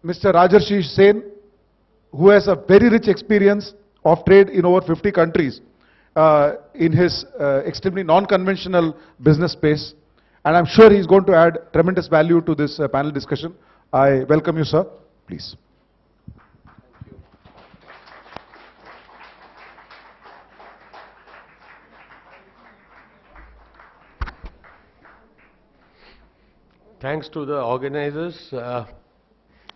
Mr. Rajarshi Sen, who has a very rich experience of trade in over 50 countries in his extremely non-conventional business space. And I'm sure he's going to add tremendous value to this panel discussion. I welcome you, sir. Please. Thanks to the organizers.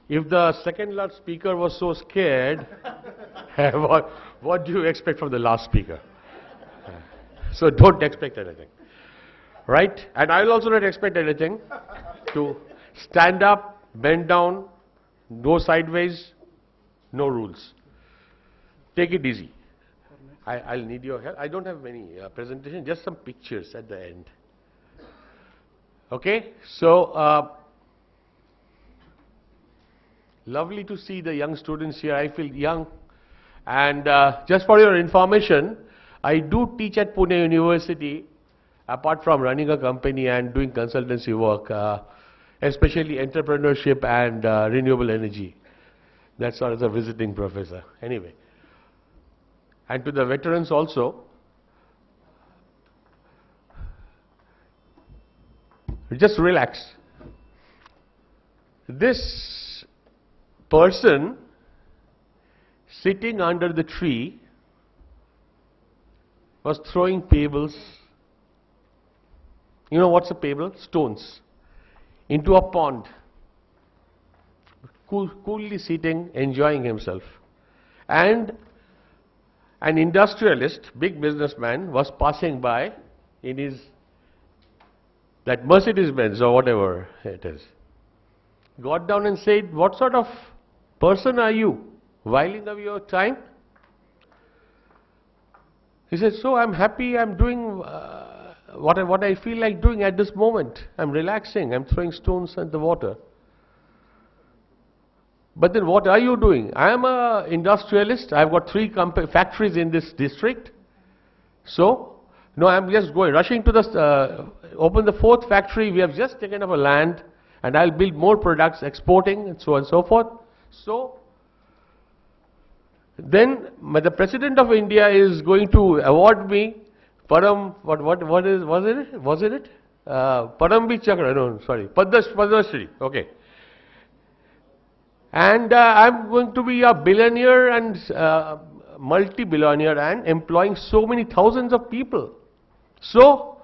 If the second last speaker was so scared, what do you expect from the last speaker? So don't expect anything, right? And I will also not expect anything. To stand up, bend down, go sideways, no rules. Take it easy. I'll need your help. I don't have many presentation, just some pictures at the end. Okay, so lovely to see the young students here. I feel young. And just for your information, I do teach at Pune University, apart from running a company and doing consultancy work, especially entrepreneurship and renewable energy. That's all as a visiting professor. Anyway. And to the veterans also, just relax. This person sitting under the tree was throwing pebbles. You know what's a pebble? Stones. Into a pond. Coolly sitting, enjoying himself. And an industrialist, big businessman, was passing by in his that Mercedes-Benz or whatever it is. Got down and said, "What sort of person are you? Whiling away your time?" He said, "So I'm happy, I'm doing what I feel like doing at this moment. I'm relaxing, I'm throwing stones at the water." But then what are you doing? I am an industrialist, I've got 3 factories in this district. So, no, I'm just going, rushing to the, open the 4th factory. We have just taken up a land and I'll build more products, exporting and so on and so forth. So, then the President of India is going to award me Param, was it? Paramvi Chakra, no, sorry, Padma Shri, okay. And I'm going to be a billionaire and multi-billionaire and employing so many thousands of people. So,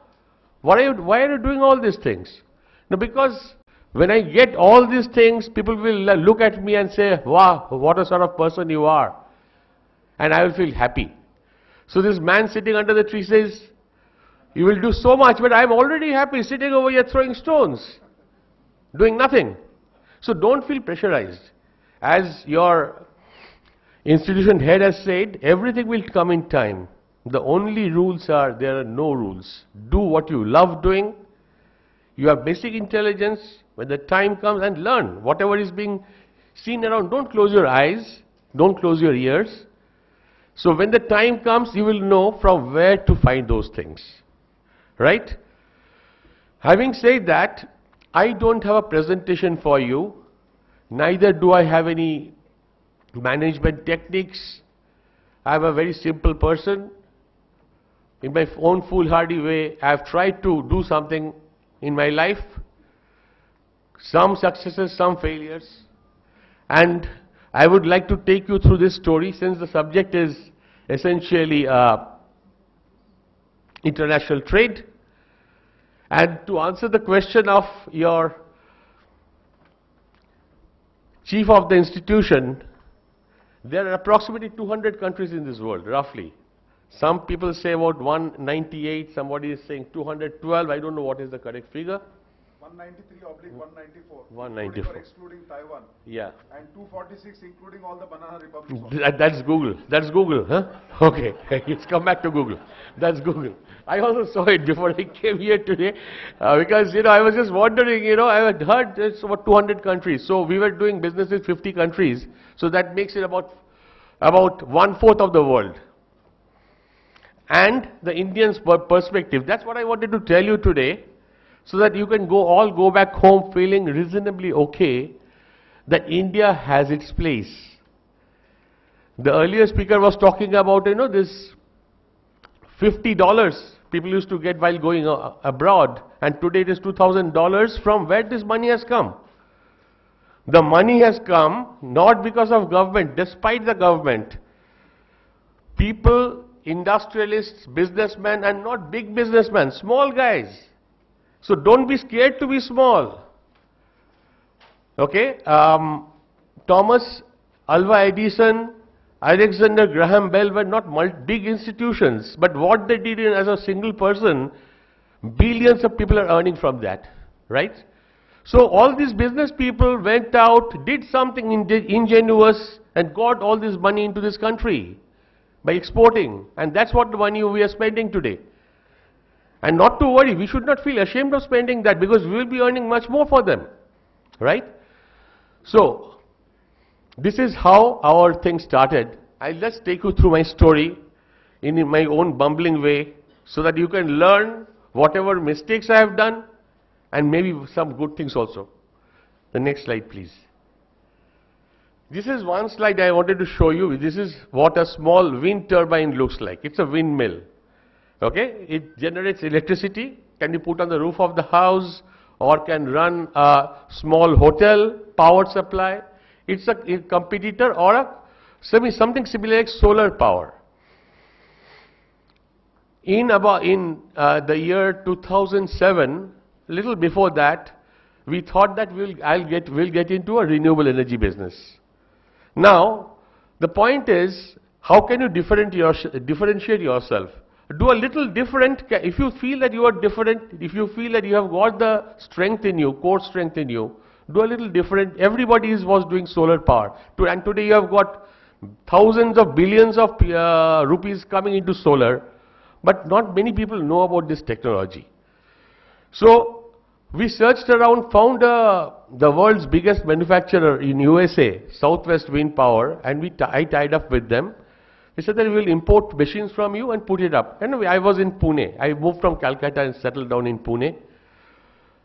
why are you doing all these things? Now, because when I get all these things, people will look at me and say, "Wow, what a sort of person you are." And I will feel happy. So this man sitting under the tree says, "You will do so much, but I'm already happy sitting over here throwing stones, doing nothing." So don't feel pressurized. As your institution head has said, everything will come in time. The only rules are, there are no rules. Do what you love doing. You have basic intelligence. When the time comes, and learn whatever is being seen around. Don't close your eyes. Don't close your ears. So when the time comes, you will know from where to find those things. Right? Having said that, I don't have a presentation for you. Neither do I have any management techniques. I am a very simple person. In my own foolhardy way, I have tried to do something in my life. Some successes, some failures. And I would like to take you through this story, since the subject is essentially international trade. And to answer the question of your chief of the institution, there are approximately 200 countries in this world, roughly. Some people say about 198, somebody is saying 212, I don't know what is the correct figure. 193/194. 194. Excluding Taiwan. Yeah. And 246 including all the banana republics. That's Google. That's Google, huh? Okay, let's come back to Google. That's Google. I also saw it before I came here today because, I was just wondering, I had heard it's about 200 countries. So we were doing business in 50 countries. So that makes it about 1/4 of the world. And the Indian's perspective, that's what I wanted to tell you today, so that you can all go back home feeling reasonably okay, that India has its place. The earlier speaker was talking about, this $50 people used to get while going abroad, and today it is $2,000. From where this money has come? The money has come not because of government, despite the government. People, industrialists, businessmen, and not big businessmen, small guys. So don't be scared to be small. Okay? Thomas Alva Edison, Alexander Graham Bell were not big institutions, but what they did as a single person, billions of people are earning from that, right? So all these business people went out, did something ingenious, and got all this money into this country by exporting, and that's what the money we are spending today. And not to worry, we should not feel ashamed of spending that, because we will be earning much more for them, right? So this is how our thing started. I'll just take you through my story in my own bumbling way, so that you can learn whatever mistakes I have done and maybe some good things also. The next slide, please. This is one slide I wanted to show you. This is what a small wind turbine looks like. It's a windmill. Okay? It generates electricity, can be put on the roof of the house, or can run a small hotel, power supply. It's a competitor or something similar like solar power. In the year 2007, little before that, we thought that we'll get into a renewable energy business. Now, the point is, how can you differentiate yourself? Do a little different. If you feel that you are different, if you feel that you have got the strength in you, core strength in you, do a little different. Everybody was doing solar power. And today you have got thousands of billions of rupees coming into solar, but not many people know about this technology. So we searched around, found the world's biggest manufacturer in USA, Southwest Wind Power, and I tied up with them. They said that we will import machines from you and put it up. Anyway, I was in Pune. I moved from Calcutta and settled down in Pune.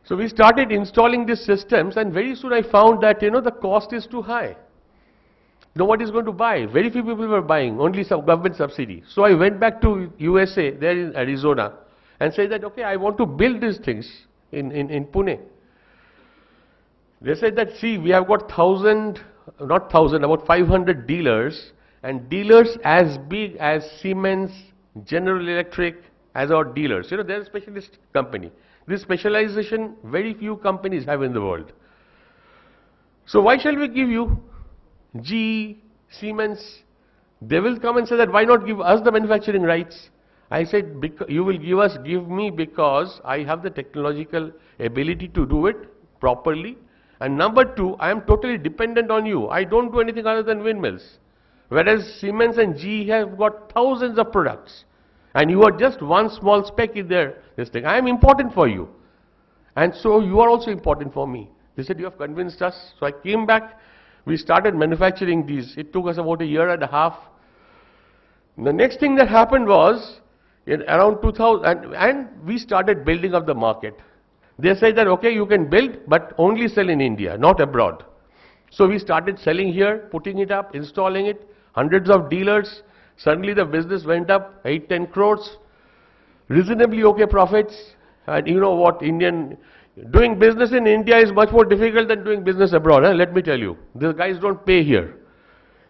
So we started installing these systems, and very soon I found that, the cost is too high. Nobody is going to buy. Very few people were buying, only some government subsidy. So I went back to USA, there in Arizona, and said that, okay, I want to build these things in Pune. They said that, see, we have got about 500 dealers, and dealers as big as Siemens, General Electric, as our dealers. They're a specialist company. This specialization very few companies have in the world. So why shall we give you GE, Siemens? They will come and say that, why not give us the manufacturing rights? I said, you will give me because I have the technological ability to do it properly. And number two, I am totally dependent on you. I don't do anything other than windmills. Whereas Siemens and GE have got thousands of products. And you are just one small speck in this thing. I am important for you. And so you are also important for me. They said, you have convinced us. So I came back. We started manufacturing these. It took us about a year and a half. The next thing that happened was, in around 2000, and we started building up the market. They said that, okay, you can build, but only sell in India, not abroad. So we started selling here, putting it up, installing it, hundreds of dealers. Suddenly the business went up 8-10 crores, reasonably okay profits. And you know what, doing business in India is much more difficult than doing business abroad. Let me tell you, the guys don't pay here.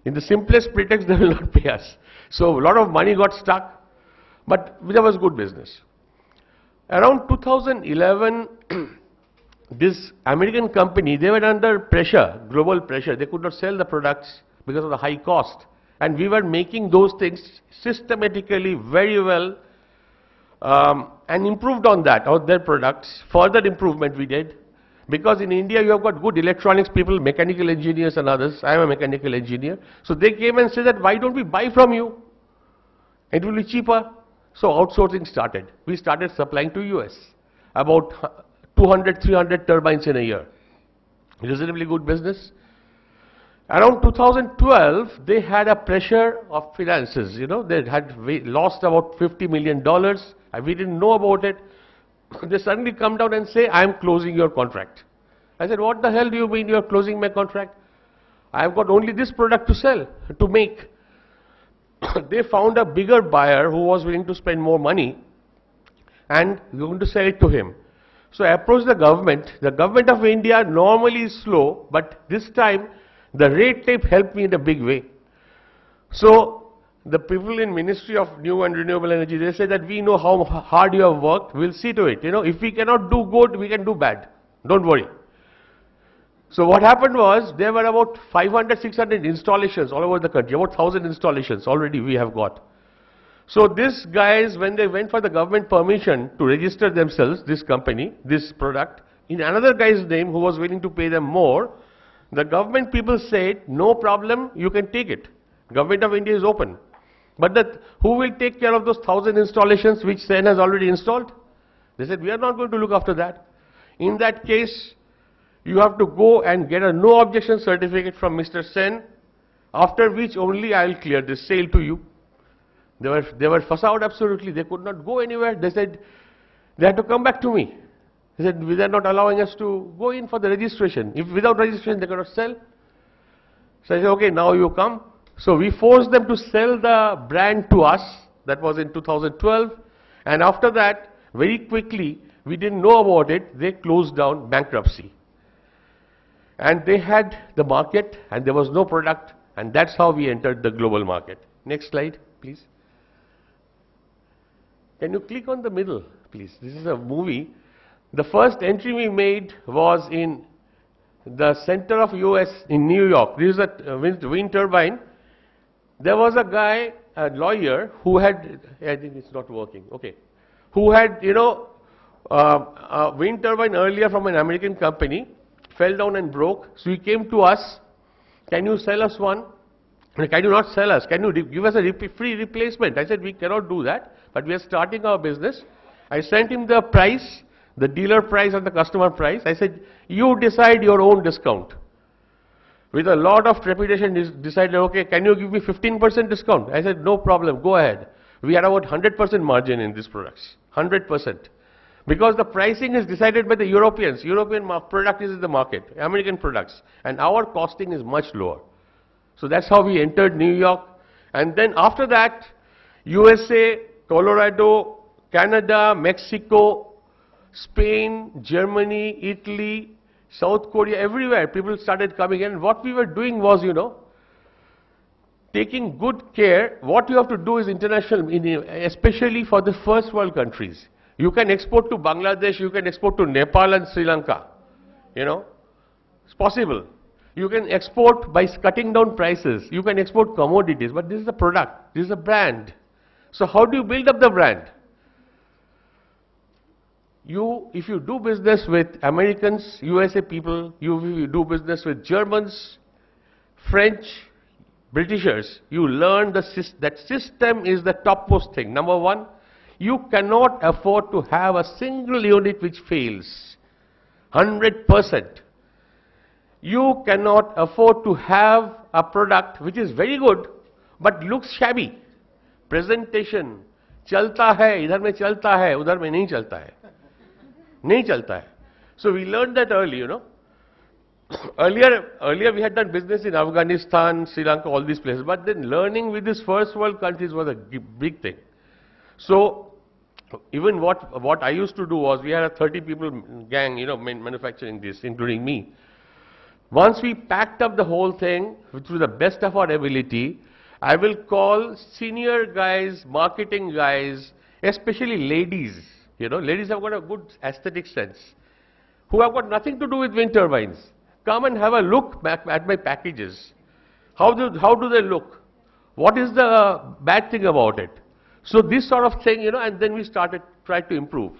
In the simplest pretext, they will not pay us. So a lot of money got stuck, but there was good business. Around 2011, this American company, they were under pressure, global pressure. They could not sell the products because of the high cost. And we were making those things systematically very well, and improved on that, on their products. Further improvement we did. Because in India you have got good electronics people, mechanical engineers and others. I am a mechanical engineer. So they came and said that, why don't we buy from you? It will be cheaper. So outsourcing started. We started supplying to US. About 200, 300 turbines in a year. Reasonably good business. Around 2012, they had a pressure of finances. They had lost about $50 million. We didn't know about it. They suddenly come down and say, I am closing your contract. I said, what the hell do you mean you are closing my contract? I have got only this product to sell, to make. They found a bigger buyer who was willing to spend more money and we were going to sell it to him. So I approached the government. The government of India normally is slow, but this time the red tape helped me in a big way. So the people in Ministry of New and Renewable Energy, they said that we know how hard you have worked, we'll see to it. You know, if we cannot do good, we can do bad. Don't worry. So what happened was, there were about 500, 600 installations all over the country, about 1,000 installations already we have got. So these guys, when they went for the government permission to register themselves, this company, this product, in another guy's name who was willing to pay them more, the government people said, no problem, you can take it. Government of India is open. But who will take care of those 1,000 installations which Sen has already installed? They said, we are not going to look after that. In that case, you have to go and get a no objection certificate from Mr. Sen, after which only I will clear this sale to you. They were fuss out absolutely. They could not go anywhere. They said, they had to come back to me. They said, they are not allowing us to go in for the registration. If without registration they cannot sell. So I said, okay, now you come. So we forced them to sell the brand to us. That was in 2012. And after that, very quickly, we didn't know about it. They closed down, bankruptcy. And they had the market and there was no product. And that's how we entered the global market. Next slide, please. Can you click on the middle, please? This is a movie. The first entry we made was in the center of US in New York. This is a wind turbine. There was a guy, a lawyer, who had, I think it's not working, okay, who had, you know, a wind turbine earlier from an American company, fell down and broke. So he came to us, can you sell us one? Can you not sell us? Can you give us a free replacement? I said, we cannot do that, but we are starting our business. I sent him the price, the dealer price and the customer price. I said, you decide your own discount. With a lot of trepidation, he decided, okay, can you give me 15% discount? I said, no problem, go ahead. We had about 100% margin in these products, 100%. Because the pricing is decided by the Europeans. European product is in the market, American products. And our costing is much lower. So that's how we entered New York. And then after that, USA, Colorado, Canada, Mexico, Spain, Germany, Italy, South Korea, everywhere people started coming in. What we were doing was, you know, taking good care. What you have to do is international, especially for the first world countries. You can export to Bangladesh, you can export to Nepal and Sri Lanka. You know, it's possible. You can export by cutting down prices. You can export commodities, but this is a product, this is a brand. So how do you build up the brand? If you do business with Americans, USA people, you do business with Germans, French, Britishers, you learn that system is the topmost thing. Number one, you cannot afford to have a single unit which fails. 100%. You cannot afford to have a product which is very good but looks shabby. Presentation, chalta hai, idhar mein chalta hai, udhar mein nahi chalta hai. Nahi chalta hai. So we learned that early, you know. Earlier we had done business in Afghanistan, Sri Lanka, all these places. But then learning with these first world countries was a big thing. So even what I used to do was, we had a 30 people gang, you know, manufacturing this, including me. Once we packed up the whole thing to the best of our ability, I will call senior guys, marketing guys, especially ladies. You know, ladies have got a good aesthetic sense, who have got nothing to do with wind turbines. Come and have a look back at my packages. How do they look? What is the bad thing about it? So this sort of thing, you know, and then we tried to improve.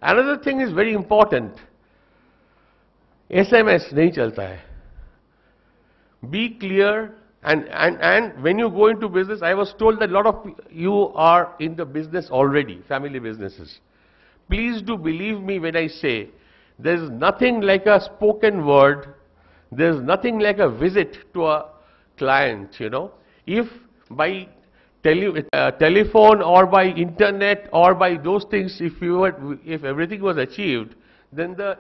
Another thing is very important. SMS nahi chalta hai. Be clear, and when you go into business, I was told that a lot of you are in the business already, family businesses. Please do believe me when I say, there's nothing like a spoken word, there's nothing like a visit to a client, you know. If by telephone or by internet or by those things, if everything was achieved, then the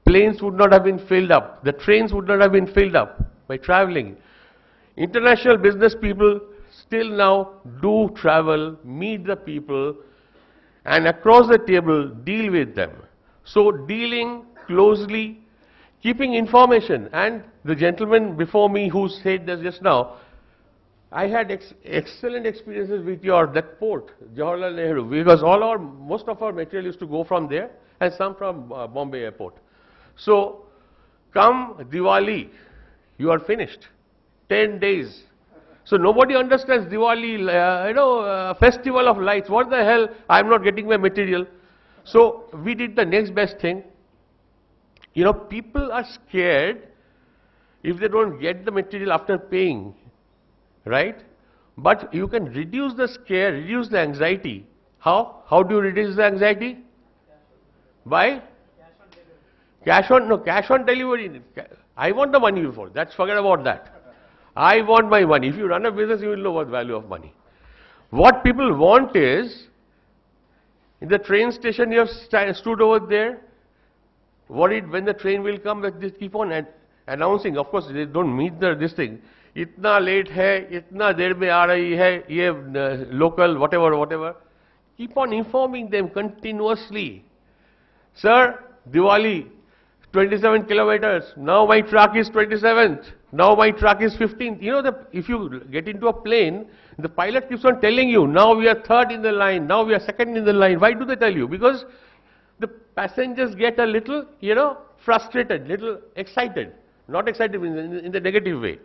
planes would not have been filled up, the trains would not have been filled up by traveling. International business people still now do travel, meet the people, and across the table deal with them. So dealing closely, keeping information, and the gentleman before me who said this just now, I had excellent experiences with that port, Jawaharlal Nehru, because most of our material used to go from there and some from Bombay airport. So come Diwali, you are finished. 10 days. So nobody understands Diwali, festival of lights. What the hell? I'm not getting my material. So we did the next best thing. People are scared if they don't get the material after paying, right? But you can reduce the scare, reduce the anxiety. How? How do you reduce the anxiety? By? Cash on delivery. I want the money before. Forget about that. I want my money. If you run a business, you will know what value of money. What people want is, in the train station, you have stood over there, worried when the train will come, but they keep on announcing. Of course, they don't meet this thing. Itna late hai, itna der mein aa rahi hai, ye local, whatever. Keep on informing them continuously. Sir, Diwali, 27 kilometers. Now my truck is 27th. Now my truck is 15th. If you get into a plane, the pilot keeps on telling you, now we are third in the line, now we are second in the line. Why do they tell you? Because the passengers get a little, frustrated, little excited. Not excited in the negative way.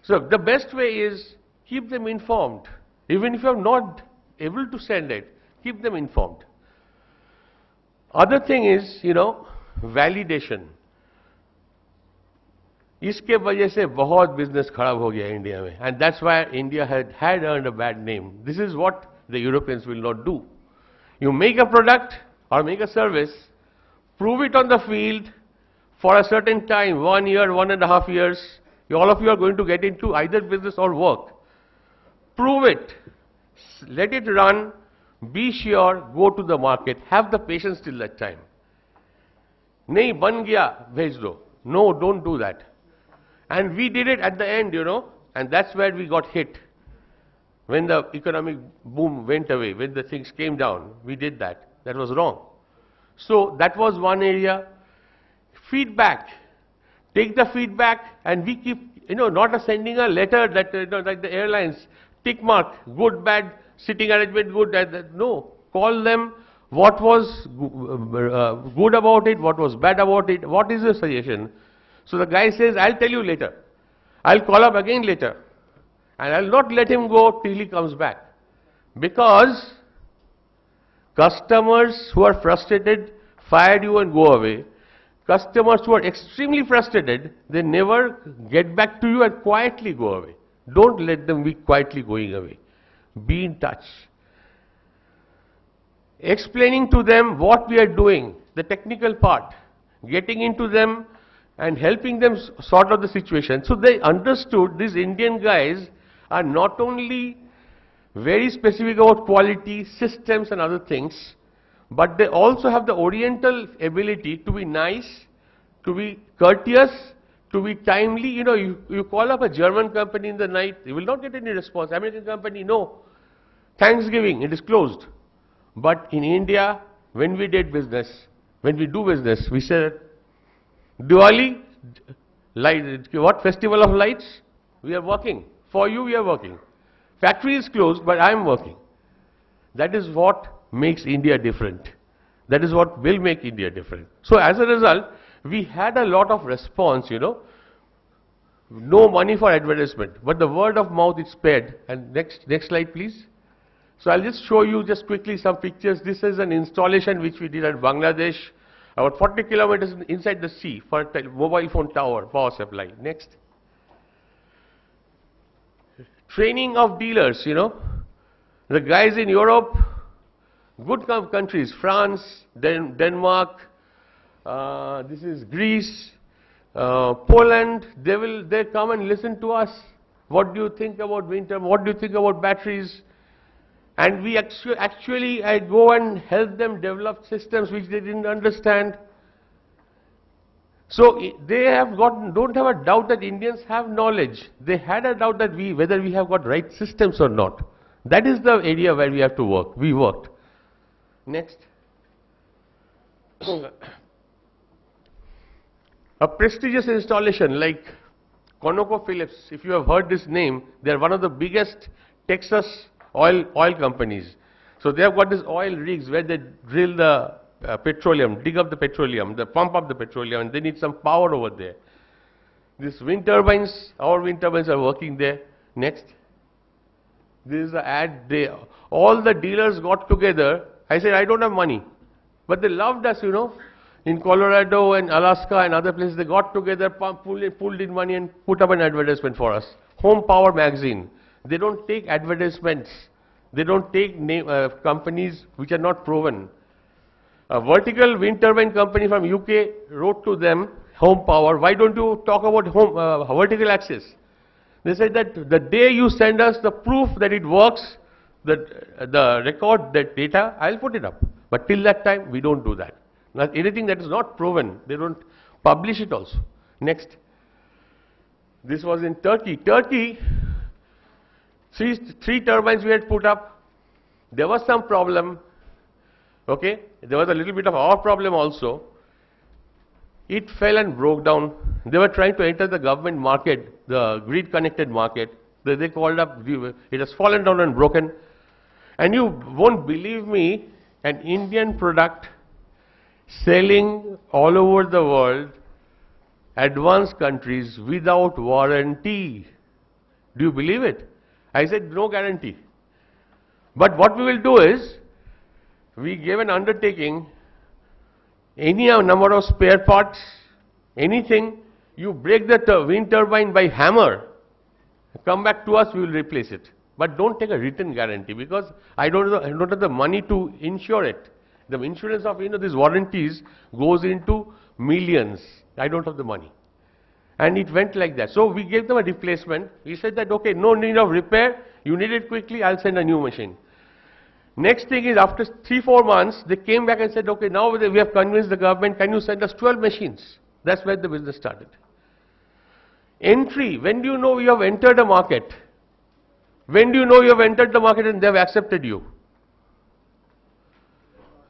So the best way is keep them informed. Even if you are not able to send it, keep them informed. Other thing is, validation. इसके वजह से बहुत business खराब हो गया India में, and that's why India had earned a bad name. This is what the Europeans will not do. You make a product or make a service, prove it on the field for a certain time, 1 year, 1.5 years. All of you are going to get into either business or work. Prove it, let it run, be sure, go to the market, have the patience till that time. Nahi ban gaya, bhej do. No, don't do that. And we did it at the end, and that's where we got hit. When the economic boom went away, when the things came down, we did that. That was wrong. So that was one area. Feedback. Take the feedback, and we keep, not sending a letter that, like the airlines, tick mark, good, bad, sitting arrangement, good, bad. No. Call them. What was good about it? What was bad about it? What is the suggestion? So the guy says, I'll tell you later. I'll call up again later. And I'll not let him go till he comes back. Because customers who are frustrated fire you and go away. Customers who are extremely frustrated, they never get back to you and quietly go away. Don't let them be quietly going away. Be in touch. Explaining to them what we are doing, the technical part, getting into them and helping them sort out the situation. So they understood these Indian guys are not only very specific about quality, systems and other things, but they also have the Oriental ability to be nice, to be courteous, to be timely. You call up a German company in the night, you will not get any response. American company, no. Thanksgiving, it is closed. But in India, when we did business, when we do business, we said, Diwali, light, what festival of lights? We are working. For you, we are working. Factory is closed, but I am working. That is what makes India different. That is what will make India different. So as a result, we had a lot of response, No money for advertisement, but the word of mouth is spread. And next slide, please. So I'll just show you just quickly some pictures. This is an installation which we did at Bangladesh, about 40 kilometers inside the sea for a mobile phone tower, power supply. Next. Training of dealers, The guys in Europe, good countries, France, Denmark, this is Greece, Poland, they come and listen to us. What do you think about wind turbine? What do you think about batteries? And we I go and help them develop systems which they didn't understand. So they have don't have a doubt that Indians have knowledge. They had a doubt that whether we have got right systems or not. That is the area where we have to work. We worked. Next. A prestigious installation like ConocoPhillips, if you have heard this name, they are one of the biggest Texas oil companies. So they have got these oil rigs where they drill the petroleum, dig up the petroleum, they pump up the petroleum, and they need some power over there. These wind turbines, our wind turbines are working there. Next. This is the ad. All the dealers got together. I said, I don't have money. But they loved us, you know. In Colorado and Alaska and other places, they got together, pulled in money and put up an advertisement for us. Home Power magazine. They don't take advertisements. They don't take companies which are not proven. A vertical wind turbine company from UK wrote to them, Home Power, why don't you talk about vertical axis? They said that the day you send us the proof that it works, the record, that data, I'll put it up. But till that time, we don't do that. Not anything that is not proven, they don't publish it also. Next. This was in Turkey. Turkey, three turbines we had put up. There was some problem. Okay, there was a little bit of our problem also. It fell and broke down. They were trying to enter the government market, the grid connected market. They called up, it has fallen down and broken. And you won't believe me, an Indian product selling all over the world, advanced countries without warranty. Do you believe it? I said no guarantee. But what we will do is, we gave an undertaking, any number of spare parts, anything, you break the wind turbine by hammer, come back to us, we will replace it. But don't take a written guarantee, because I don't have the money to insure it. The insurance of these warranties goes into millions. I don't have the money. And it went like that. So we gave them a replacement. We said that, okay, no need of repair, you need it quickly, I'll send a new machine. Next thing is, after 3-4 months, they came back and said, okay, now we have convinced the government, can you send us 12 machines? That's where the business started. Entry, when do you know you have entered a market? When do you know you have entered the market and they have accepted you?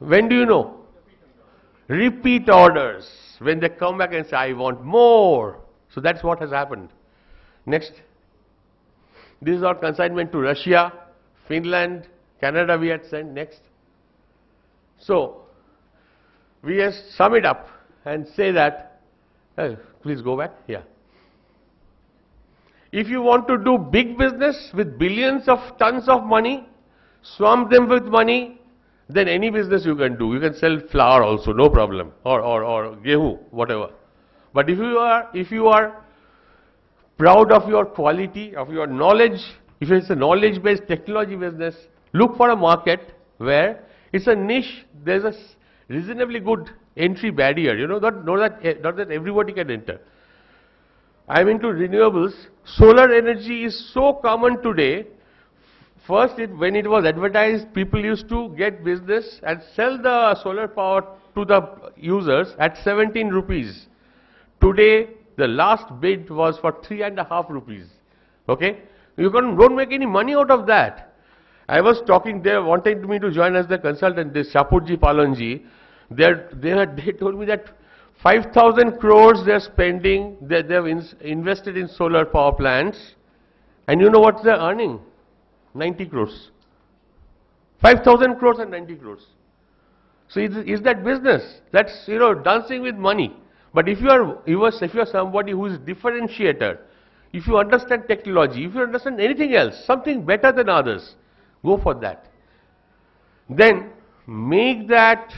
When do you know? Repeat orders. When they come back and say, I want more. So that's what has happened. Next. This is our consignment to Russia, Finland, Canada we had sent. Next. So, we have sum it up and say that, please go back, yeah. If you want to do big business with billions of tons of money, swamp them with money, then any business you can do. You can sell flour also, no problem, or gehu, whatever. But if you are proud of your quality, of your knowledge, if it's a knowledge-based technology business, look for a market where it's a niche, there's a reasonably good entry barrier, not that everybody can enter. I'm into renewables. Solar energy is so common today. First, when it was advertised, people used to get business and sell the solar power to the users at 17 rupees. Today, the last bid was for 3.5 rupees. Okay? You don't make any money out of that. I was talking, they wanted me to join as the consultant, this Shapurji Palanji. They told me that 5,000 crores they're spending, they have invested in solar power plants. And you know what they're earning? 90 crores. 5,000 crores and 90 crores. So is that business? That's, dancing with money. But if you are somebody who is differentiator, if you understand technology, if you understand anything else, something better than others, go for that. Then make that,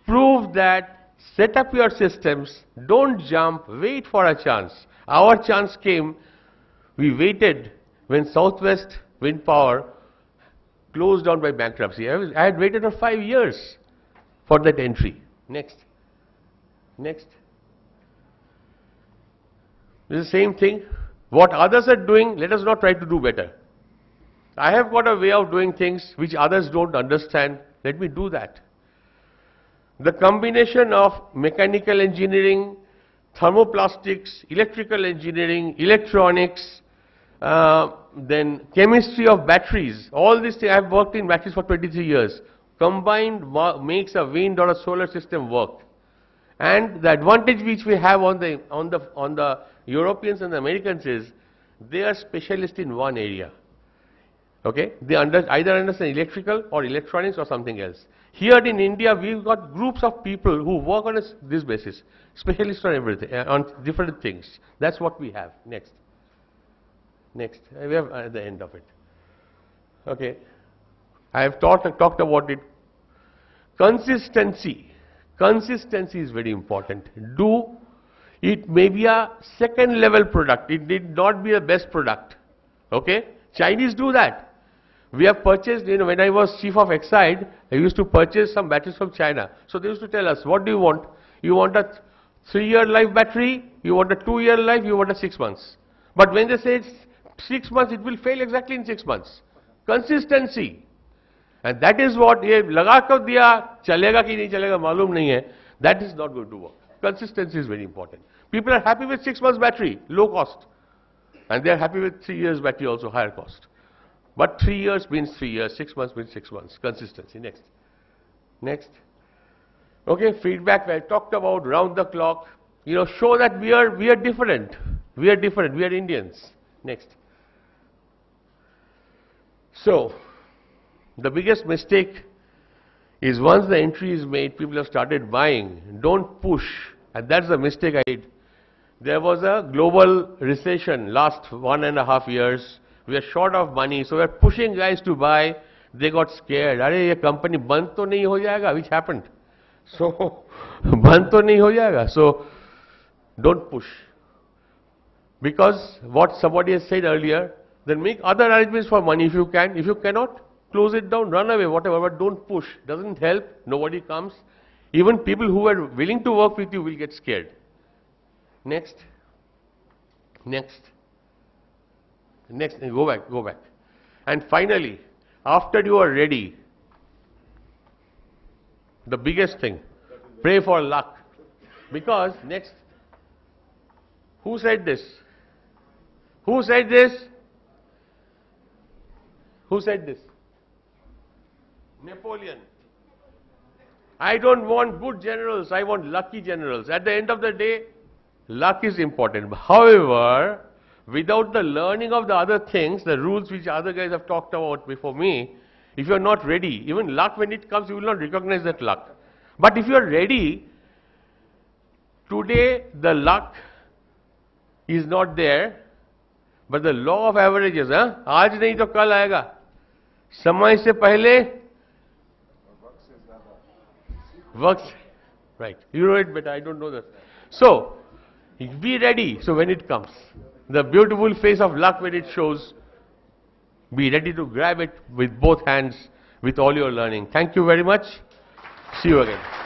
prove that, set up your systems, don't jump, wait for a chance. Our chance came, we waited when Southwest Wind Power closed down by bankruptcy. I had waited for 5 years for that entry. Next. Next. It's the same thing. What others are doing, let us not try to do better. I have got a way of doing things which others don't understand. Let me do that. The combination of mechanical engineering, thermoplastics, electrical engineering, electronics, then chemistry of batteries. All these things, I've worked in batteries for 23 years. Combined makes a wind or a solar system work. And the advantage which we have on the Europeans and the Americans is they are specialists in one area. Okay, they either understand electrical or electronics or something else. Here in India, we've got groups of people who work on this basis, specialists on everything, on different things. That's what we have. Next. Next, we have at the end of it. Okay, I have talked about it. Consistency. Consistency is very important. It may be a second level product. It did not be a best product. Okay, Chinese do that. We have purchased, when I was chief of Exide, I used to purchase some batteries from China. So they used to tell us, what do you want? You want a 3-year life battery, you want a 2-year life, you want a 6 months. But when they say it's 6 months, it will fail exactly in 6 months. Consistency. And that is what, ye laga kar diya, chalega ki nahi chalega, malum nahi hai. That is not going to work. Consistency is very important. People are happy with 6 months battery, low cost. And they are happy with 3 years battery, also higher cost. But 3 years means 3 years, 6 months means 6 months. Consistency. Next. Next. Okay, feedback I talked about, round the clock. Show that we are different. We are different. We are Indians. Next. So, the biggest mistake is once the entry is made, people have started buying. Don't push. And that's the mistake I did. There was a global recession last 1.5 years. We are short of money, so we are pushing guys to buy. They got scared. Arey, ye company band to nahi ho jayega, which happened. So, band to nahi ho jayega. So, don't push. Because what somebody has said earlier, then make other arrangements for money if you can. If you cannot, close it down, run away, whatever, but don't push. Doesn't help. Nobody comes. Even people who are willing to work with you will get scared. Next. Next. Next, go back. And finally, after you are ready, the biggest thing, pray for luck. Because next, who said this? Who said this? Who said this? Napoleon. I don't want good generals, I want lucky generals. At the end of the day, luck is important. However, without the learning of the other things, the rules which other guys have talked about before me, if you are not ready, even luck when it comes, you will not recognize that luck. But if you are ready, today the luck is not there, but the law of averages, aaj nahi to kal aayega. Samay se pehle, works, right. You know it better, I don't know that. So, be ready, so when it comes. The beautiful face of luck when it shows, be ready to grab it with both hands with all your learning. Thank you very much. See you again.